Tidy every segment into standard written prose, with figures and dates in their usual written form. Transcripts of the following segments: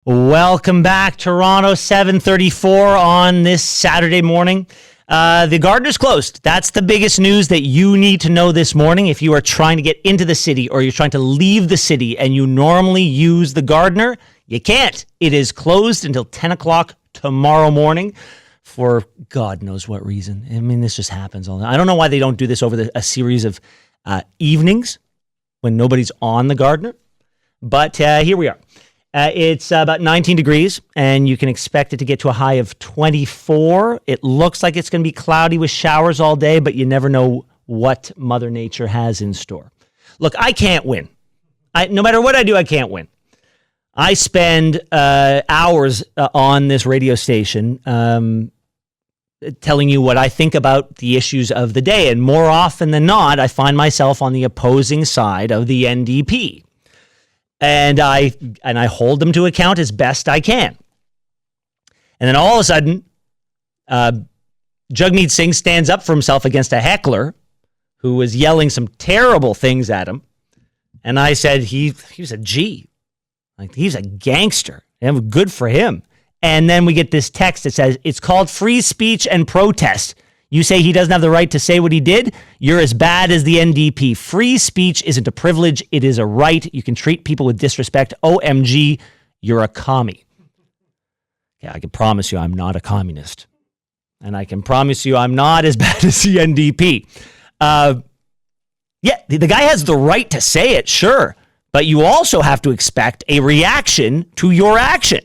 Welcome back, Toronto, 7:34 on this Saturday morning. The gardener's closed. That's the biggest news that you need to know this morning. If you are trying to get into the city or you're trying to leave the city and you normally use the gardener, you can't. It is closed until 10 o'clock tomorrow morning for God knows what reason. I mean, this just happens all the time. I don't know why they don't do this over a series of evenings when nobody's on the gardener, but here we are. It's about 19 degrees, and you can expect it to get to a high of 24. It looks like it's going to be cloudy with showers all day, but you never know what Mother Nature has in store. Look, I can't win. No matter what I do, I can't win. I spend hours on this radio station telling you what I think about the issues of the day, and more often than not, I find myself on the opposing side of the NDP. And I hold them to account as best I can. And then all of a sudden, Jagmeet Singh stands up for himself against a heckler who was yelling some terrible things at him. And I said, he was a G. Like, he's a gangster. And good for him. And then we get this text that says, it's called free speech and protest. You say he doesn't have the right to say what he did? You're as bad as the NDP. Free speech isn't a privilege. It is a right. You can treat people with disrespect. OMG, you're a commie. Yeah, I can promise you I'm not a communist. And I can promise you I'm not as bad as the NDP. Yeah, the guy has the right to say it, sure. But you also have to expect a reaction to your action.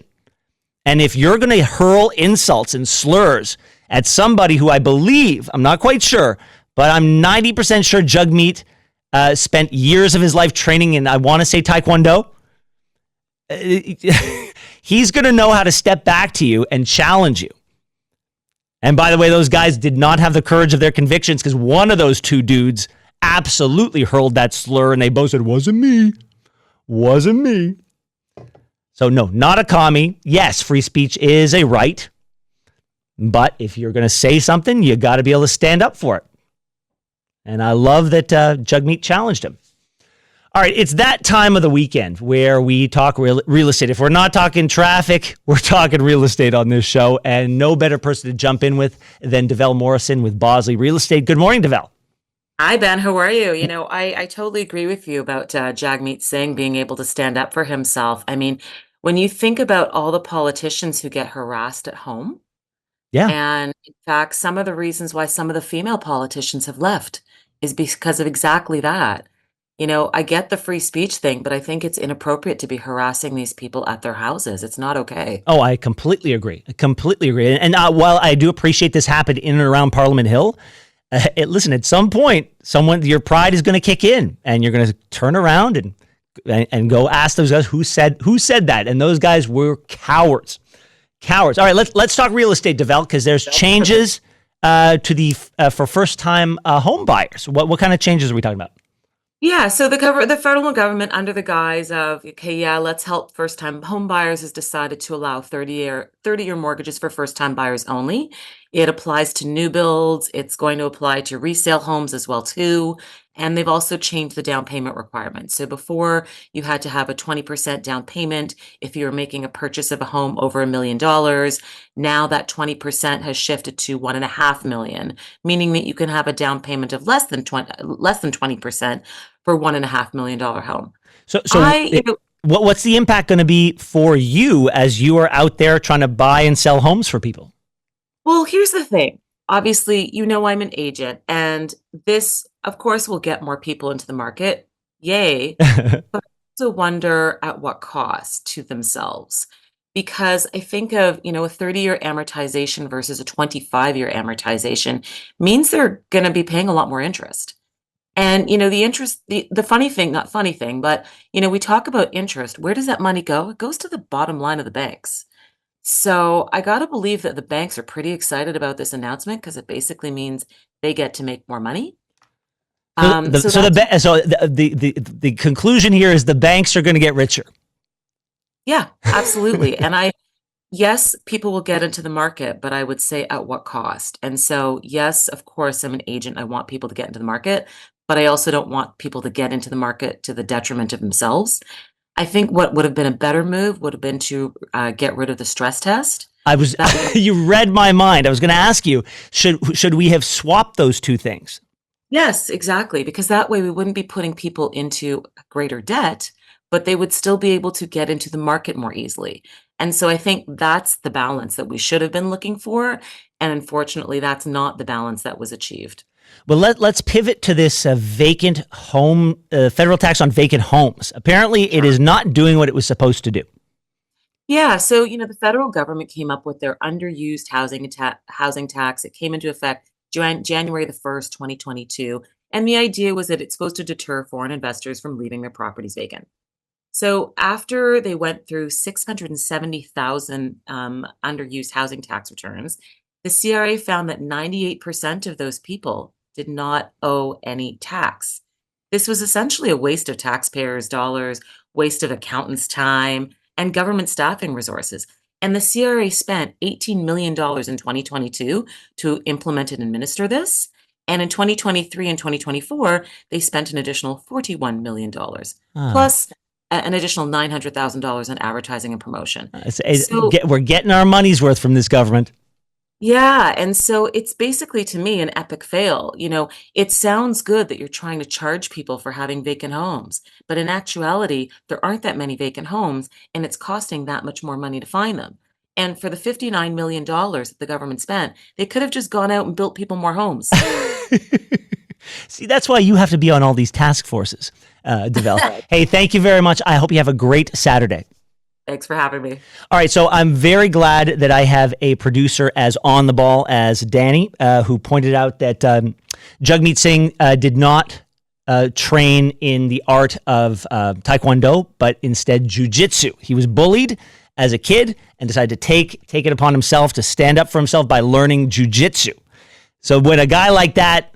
And if you're going to hurl insults and slurs at somebody who I believe, I'm not quite sure, but I'm 90% sure Jagmeet spent years of his life training in, I want to say, Taekwondo. He's going to know how to step back to you and challenge you. And by the way, those guys did not have the courage of their convictions because one of those two dudes absolutely hurled that slur and they both said, wasn't me. Wasn't me. So no, not a commie. Yes, free speech is a right. But if you're going to say something, you got to be able to stand up for it. And I love that Jagmeet challenged him. All right, it's that time of the weekend where we talk real estate. If we're not talking traffic, we're talking real estate on this show. And no better person to jump in with than Develle Morrison with Bosley Real Estate. Good morning, Develle. Hi, Ben. How are you? I totally agree with you about Jagmeet Singh being able to stand up for himself. I mean, when you think about all the politicians who get harassed at home, Yeah. and in fact, some of the reasons why some of the female politicians have left is because of exactly that. I get the free speech thing, but I think it's inappropriate to be harassing these people at their houses. It's not okay. Oh, I completely agree. And while I do appreciate this happened in and around Parliament Hill, listen, at some point, your pride is going to kick in and you're going to turn around and go ask those guys who said that. And those guys were cowards. All right, let's talk real estate, Develle, because there's changes for first-time home buyers. What kind of changes are we talking about? Yeah, so the federal government, under the guise of, okay, yeah, let's help first-time home buyers, has decided to allow 30-year mortgages for first-time buyers only. It applies to new builds. It's going to apply to resale homes as well, too. And they've also changed the down payment requirements. So before, you had to have a 20% down payment if you were making a purchase of a home over $1 million. Now that 20% has shifted to $1.5 million, meaning that you can have a down payment of less than 20% for $1.5 million home. What's the impact going to be for you as you are out there trying to buy and sell homes for people? Well, here's the thing. Obviously, I'm an agent, and this, of course, will get more people into the market. Yay. But I also wonder at what cost to themselves. Because I think of, a 30-year amortization versus a 25-year amortization means they're going to be paying a lot more interest. And, the interest, the funny thing, not funny thing, but, we talk about interest. Where does that money go? It goes to the bottom line of the banks. So I got to believe that the banks are pretty excited about this announcement because it basically means they get to make more money. The conclusion here is the banks are going to get richer. Yeah, absolutely. And yes, people will get into the market, but I would say at what cost? And so, yes, of course, I'm an agent. I want people to get into the market, but I also don't want people to get into the market to the detriment of themselves. I think what would have been a better move would have been to get rid of the stress test. I was That would, you read my mind. I was going to ask you, should we have swapped those two things? yes, exactly, because that way we wouldn't be putting people into greater debt, but they would still be able to get into the market more easily. And so I think that's the balance that we should have been looking for. And unfortunately, that's not the balance that was achieved. Well, let's pivot to this vacant home federal tax on vacant homes. Apparently, it is not doing what it was supposed to do. Yeah, so the federal government came up with their underused housing tax. It came into effect January the 1st, 2022, and the idea was that it's supposed to deter foreign investors from leaving their properties vacant. So after they went through 670,000 underused housing tax returns, the CRA found that 98% of those people did not owe any tax. This was essentially a waste of taxpayers' dollars, waste of accountants' time, and government staffing resources. And the CRA spent $18 million in 2022 to implement and administer this. And in 2023 and 2024, they spent an additional $41 million, Ah. plus an additional $900,000 on advertising and promotion. We're getting our money's worth from this government. Yeah, and so it's basically to me an epic fail. It sounds good that you're trying to charge people for having vacant homes, but in actuality, there aren't that many vacant homes, and it's costing that much more money to find them. And for the $59 million that the government spent, they could have just gone out and built people more homes. See, that's why you have to be on all these task forces, Devel. Hey, thank you very much. I hope you have a great Saturday. Thanks for having me. All right, so I'm very glad that I have a producer as on the ball as Danny, who pointed out that Jagmeet Singh did not train in the art of Taekwondo, but instead jujitsu. He was bullied as a kid and decided to take it upon himself to stand up for himself by learning jujitsu. So when a guy like that,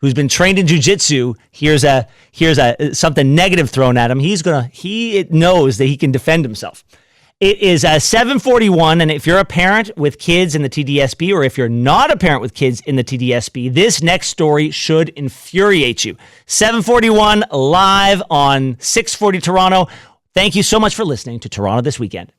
who's been trained in jujitsu, here's something negative thrown at him, he knows that he can defend himself. It is 7:41, and if you're a parent with kids in the TDSB, or if you're not a parent with kids in the TDSB, this next story should infuriate you. 7:41 live on 640 Toronto. Thank you so much for listening to Toronto This Weekend.